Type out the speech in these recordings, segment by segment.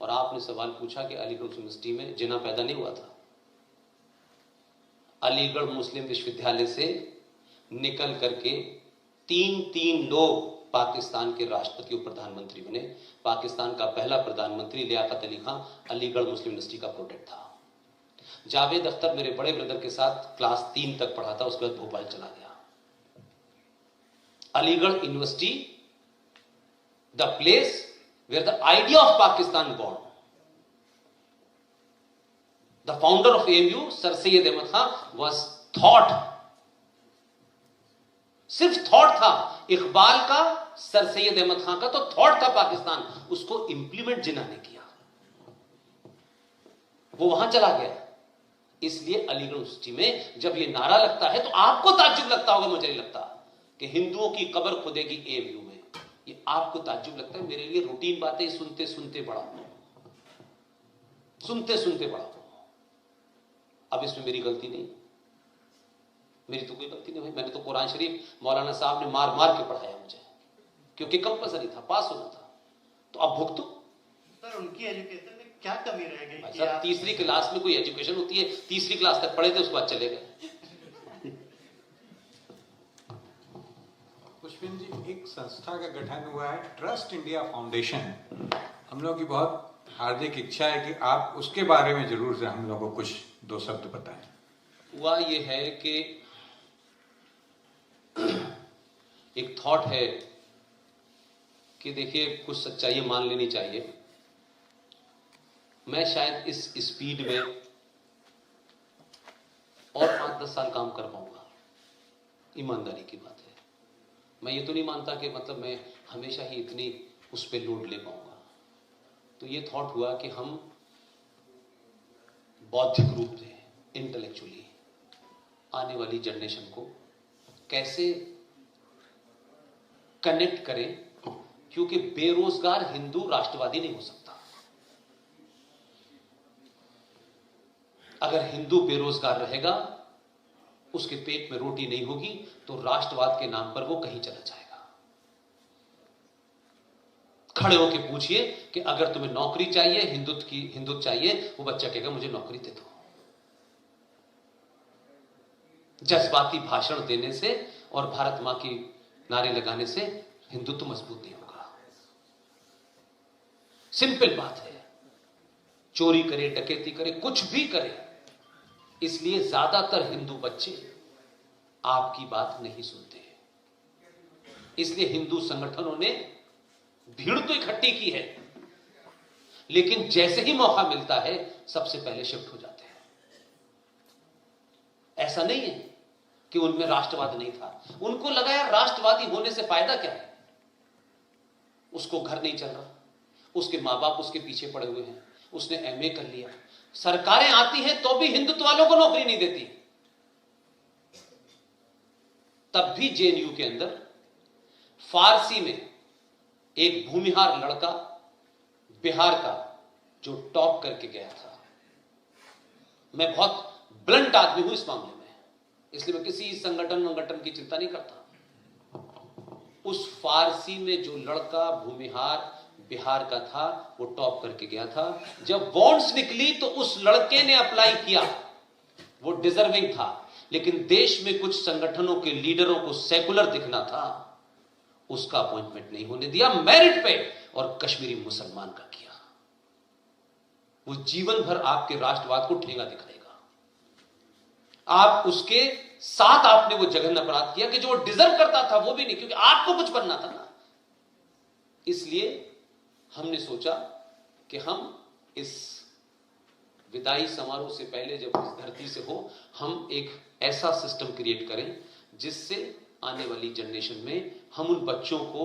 और आपने सवाल पूछा कि अलीगढ़ यूनिवर्सिटी में जिना पैदा नहीं हुआ था। अलीगढ़ मुस्लिम विश्वविद्यालय से निकल करके तीन लोग पाकिस्तान के राष्ट्रपति और प्रधानमंत्री बने। पाकिस्तान का पहला प्रधानमंत्री लियाकत अली खान अलीगढ़ मुस्लिम यूनिवर्सिटी का प्रोडक्ट था। जावेद अख्तर मेरे बड़े ब्रदर के साथ क्लास 3 तक पढ़ा था, उसके बाद भोपाल चला गया। Aligarh university, the place where the idea of Pakistan born. The founder of AMU sir Syed Ahmad Khan was thought, सिर्फ थॉट था। इकबाल का, सर सैयद अहमद खान का तो थॉट था पाकिस्तान, उसको इंप्लीमेंट जिन्ना ने किया, वो वहां चला गया। इसलिए अलीगढ़ यूनिवर्सिटी में जब ये नारा लगता है तो आपको ताज्जुब लगता होगा, मुझे नहीं लगता कि हिंदुओं की कब्र खुदेगी एएमयू में। ये आपको ताज्जुब लगता है, मेरे लिए रूटीन बातें सुनते सुनते बड़ा हूं, सुनते सुनते बड़ा हूं। अब इसमें मेरी गलती नहीं, मेरी तो कोई गलती नहीं भाई। मैंने तो कुरान शरीफ मौलाना साहब ने मार मार के पढ़ाया मुझे, क्योंकि कंपल्सरी था, पास होना था। तो अब भुगतो। सर उनकी एजुकेशन में क्या कमी रह गई? भाई साहब, तीसरी क्लास में कोई एजुकेशन होती है? तीसरी क्लास तक पढ़े थे, उसके बाद चले गए। पुष्पिन जी, एक संस्था का गठन हुआ है ट्रस्ट इंडिया फाउंडेशन। हम लोग की बहुत हार्दिक इच्छा है कि आप उसके बारे में जरूर से हम लोग को कुछ दो शब्द बताएं। हुआ ये है कि एक थॉट है कि देखिए कुछ सच्चाई मान लेनी चाहिए। मैं शायद इस स्पीड में और 5-10 साल काम कर पाऊंगा, ईमानदारी की बात है। मैं ये तो नहीं मानता कि मतलब मैं हमेशा ही इतनी उस पर लोड ले पाऊंगा। तो ये थॉट हुआ कि हम बौद्धिक रूप से, इंटेलेक्चुअली आने वाली जनरेशन को कैसे कनेक्ट करें, क्योंकि बेरोजगार हिंदू राष्ट्रवादी नहीं हो सकता। अगर हिंदू बेरोजगार रहेगा, उसके पेट में रोटी नहीं होगी, तो राष्ट्रवाद के नाम पर वो कहीं चला जाएगा। खड़े होकर पूछिए कि अगर तुम्हें नौकरी चाहिए, हिंदुत्व चाहिए, वो बच्चा कहेगा मुझे नौकरी दे दो। जज्बाती भाषण देने से और भारत मां की नारे लगाने से हिंदुत्व मजबूत नहीं होगा। सिंपल बात है। चोरी करे, डकैती करे, कुछ भी करे, इसलिए ज्यादातर हिंदू बच्चे आपकी बात नहीं सुनते। इसलिए हिंदू संगठनों ने भीड़ तो इकट्ठी की है, लेकिन जैसे ही मौका मिलता है सबसे पहले शिफ्ट हो जाते हैं। ऐसा नहीं है कि उनमें राष्ट्रवाद नहीं था, उनको लगा यार राष्ट्रवादी होने से फायदा क्या है। उसको घर नहीं चल रहा, उसके मां बाप उसके पीछे पड़े हुए हैं, उसने एमए कर लिया, सरकारें आती हैं तो भी हिंदुत्व वालों को नौकरी नहीं देती। तब भी जेएनयू के अंदर फारसी में एक भूमिहार लड़का बिहार का जो टॉप करके गया था। मैं बहुत ब्लंट आदमी हूं इस मामले में, इसलिए मैं किसी संगठन की चिंता नहीं करता। उस फारसी में जो लड़का भूमिहार बिहार का था, वो टॉप करके गया था। जब बॉन्ड्स निकली तो उस लड़के ने अप्लाई किया, वो डिजर्विंग था, लेकिन देश में कुछ संगठनों के लीडरों को सेकुलर दिखना था, उसका अपॉइंटमेंट नहीं होने दिया, मेरिट पे, और कश्मीरी मुसलमान का किया। वो जीवन भर आपके राष्ट्रवाद को ठेंगा दिखाएगा। आप उसके साथ आपने वो जघन्य अपराध किया कि जो वो डिजर्व करता था वो भी नहीं, क्योंकि आपको कुछ बनना था ना। इसलिए हमने सोचा कि हम इस विदाई समारोह से पहले, जब इस धरती से हो, हम एक ऐसा सिस्टम क्रिएट करें जिससे आने वाली जनरेशन में हम उन बच्चों को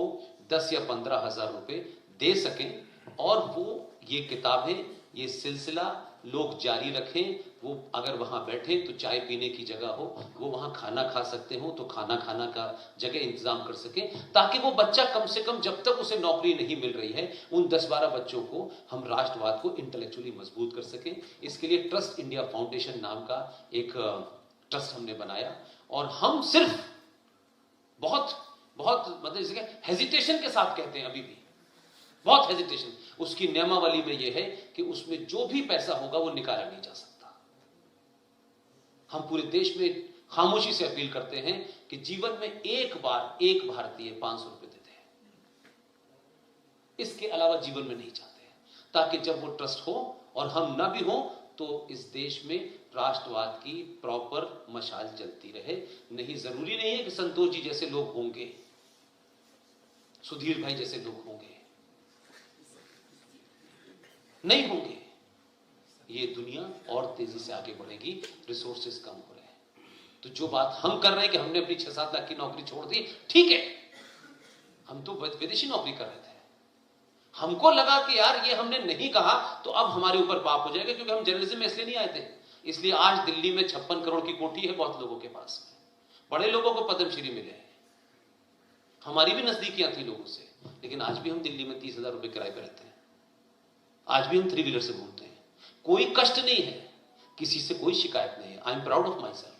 10 या 15 हजार रुपए दे सकें, और वो ये किताबें, ये सिलसिला लोग जारी रखें। वो अगर वहां बैठे तो चाय पीने की जगह हो, वो वहां खाना खा सकते हो तो खाना का जगह इंतजाम कर सके, ताकि वो बच्चा कम से कम जब तक उसे नौकरी नहीं मिल रही है, उन 10-12 बच्चों को हम राष्ट्रवाद को इंटेलेक्चुअली मजबूत कर सके। इसके लिए ट्रस्ट इंडिया फाउंडेशन नाम का एक ट्रस्ट हमने बनाया, और हम सिर्फ बहुत बहुत मतलब जैसे हेजिटेशन के साथ कहते हैं, अभी भी बहुत हेजिटेशन। उसकी नियमावली में यह है कि उसमें जो भी पैसा होगा वो निकाला नहीं जा सकता। हम पूरे देश में खामोशी से अपील करते हैं कि जीवन में एक बार एक भारतीय 500 रुपए देते हैं, इसके अलावा जीवन में नहीं चाहते हैं, ताकि जब वो ट्रस्ट हो और हम ना भी हो तो इस देश में राष्ट्रवाद की प्रॉपर मशाल जलती रहे। नहीं, जरूरी नहीं है कि संतोष जी जैसे लोग होंगे, सुधीर भाई जैसे लोग होंगे, नहीं होंगे। ये दुनिया और तेजी से आगे बढ़ेगी, रिसोर्सेज कम हो रहे हैं। तो जो बात हम कर रहे हैं कि हमने अपनी 6-7 लाख की नौकरी छोड़ दी, ठीक है, हम तो विदेशी नौकरी कर रहे थे। हमको लगा कि यार ये हमने नहीं कहा तो अब हमारे ऊपर पाप हो जाएगा, क्योंकि हम जर्नलिज्म में इसलिए नहीं आए थे। इसलिए आज दिल्ली में 56 करोड़ की कोठी है बहुत लोगों के पास, बड़े लोगों को पद्मश्री मिले हैं, हमारी भी नजदीकियां थी लोगों से, लेकिन आज भी हम दिल्ली में 30,000 रुपए किराए पर रहते हैं, आज भी हम 3 व्हीलर से घूमते हैं। कोई कष्ट नहीं है, किसी से कोई शिकायत नहीं है। I am proud of my self.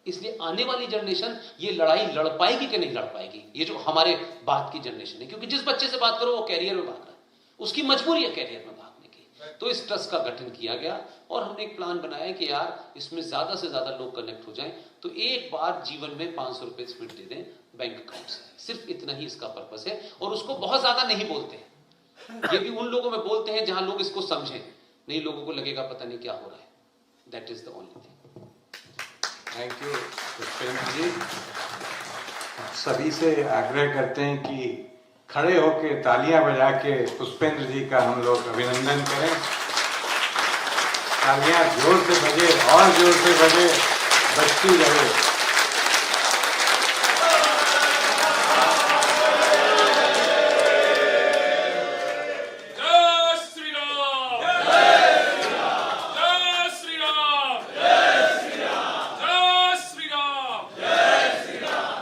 इसलिए आने वाली जनरेशन ये लड़ाई लड़ पाएगी कि नहीं लड़ पाएगी, ये जो हमारे बाद की जनरेशन है, क्योंकि जिस बच्चे से बात करो वो कैरियर में भाग रहा है, उसकी मजबूरी है कैरियर में भागने की। तो इस ट्रस्ट का गठन किया गया और हमने एक प्लान बनाया कि यार इसमें ज्यादा से ज्यादा लोग कनेक्ट हो जाएं, तो एक बार जीवन में 500 रुपए स्प्लिट दे दें बैंक अकाउंट से। सिर्फ इतना ही इसका पर्पस है, और उसको बहुत ज्यादा नहीं बोलते हैं। ये भी उन लोगों में बोलते हैं जहां लोग इसको समझें, नहीं लोगों को लगेगा पता नहीं क्या हो रहा है। That is the only thing. Thank you Pushpendra ji. सभी से आग्रह करते हैं कि खड़े होकर तालियां बजा के पुष्पेंद्र जी का हम लोग अभिनंदन करें। तालियां जोर से बजे और जोर से बजे, बजती रहे।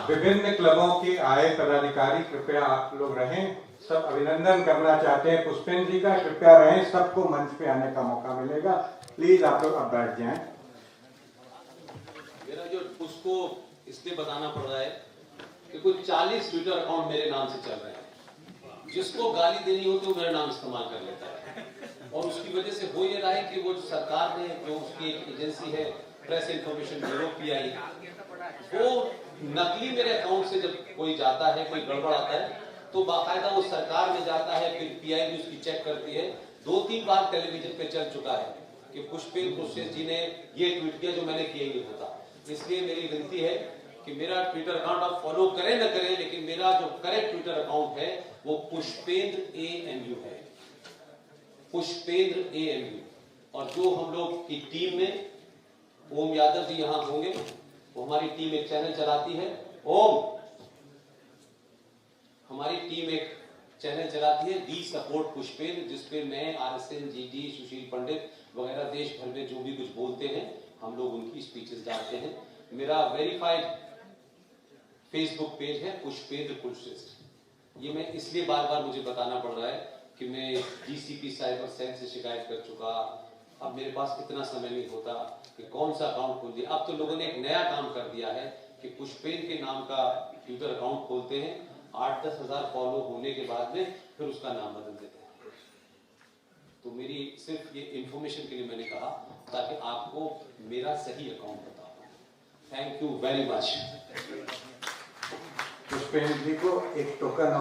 विभिन्न क्लबों के आए पदाधिकारी कृपया आप लोग रहें। सब अभिनंदन करना चाहते हैं पुष्पेंद्र जी का, कृपया रहें, सबको मंच पे आने का मौका मिलेगा। प्लीज आप लोग अब बैठ जाएं। मेरा जो उसको इसलिए बताना पड़ रहा है कि कुछ 40 ट्विटर अकाउंट मेरे नाम से चल रहे हैं, जिसको गाली देनी हो तो मेरा नाम इस्तेमाल कर लेता है, और उसकी वजह से हो ये रहा है कि वो जो सरकार ने, जो उसकी एक एजेंसी है प्रेस इंफॉर्मेशन ब्यूरो PI, वो नकली मेरे अकाउंट से जब कोई जाता है, कोई गड़बड़ आता है, तो बाकायदा वो सरकार में जाता है, फिर PI भी उसकी चेक करती है। 2-3 बार टेलीविजन पे चल चुका है कि पुष्पेंद्र कुशवाहा जी ने ये ट्वीट किया जो मैंने किया ही नहीं होता। इसलिए मेरी विनती है कि मेरा ट्विटर अकाउंट आप फॉलो करें न करें, लेकिन मेरा जो करेक्ट ट्विटर अकाउंट है वो पुष्पेंद्र AMU है, पुष्पेंद्र AMU। और जो हम लोग की टीम में ओम यादव जी यहाँ होंगे, वो हमारी टीम एक चैनल चलाती है। ओम, हमारी टीम एक चैनल चलाती है वी सपोर्ट पुष्पेंद्र, जिसपे मैं, RSN, GD, सुशील पंडित वगैरह देश भर में जो भी कुछ बोलते हैं हम लोग उनकी स्पीचेस डालते हैं। मेरा वेरीफाइड फेसबुक पेज है पुष्पेंद्र कुलश्रेष्ठ। ये मैं इसलिए बार बार मुझे बताना पड़ रहा है कि मैं DCP साइबर सेल से शिकायत कर चुका, अब मेरे पास इतना समय नहीं होता कि कौन सा अकाउंट खोल दिया। अब तो लोगों ने एक नया काम कर दिया है कि पुष्पेंद्र के नाम का ट्विटर अकाउंट खोलते हैं, 8-10 हजार फॉलो होने के बाद में फिर उसका नाम बदल देते हैं। तो मेरी सिर्फ ये इंफॉर्मेशन के लिए मैंने कहा, ताकि आपको मेरा सही अकाउंट पता हो। Thank you very much. Pushpendra ji को एक टोकन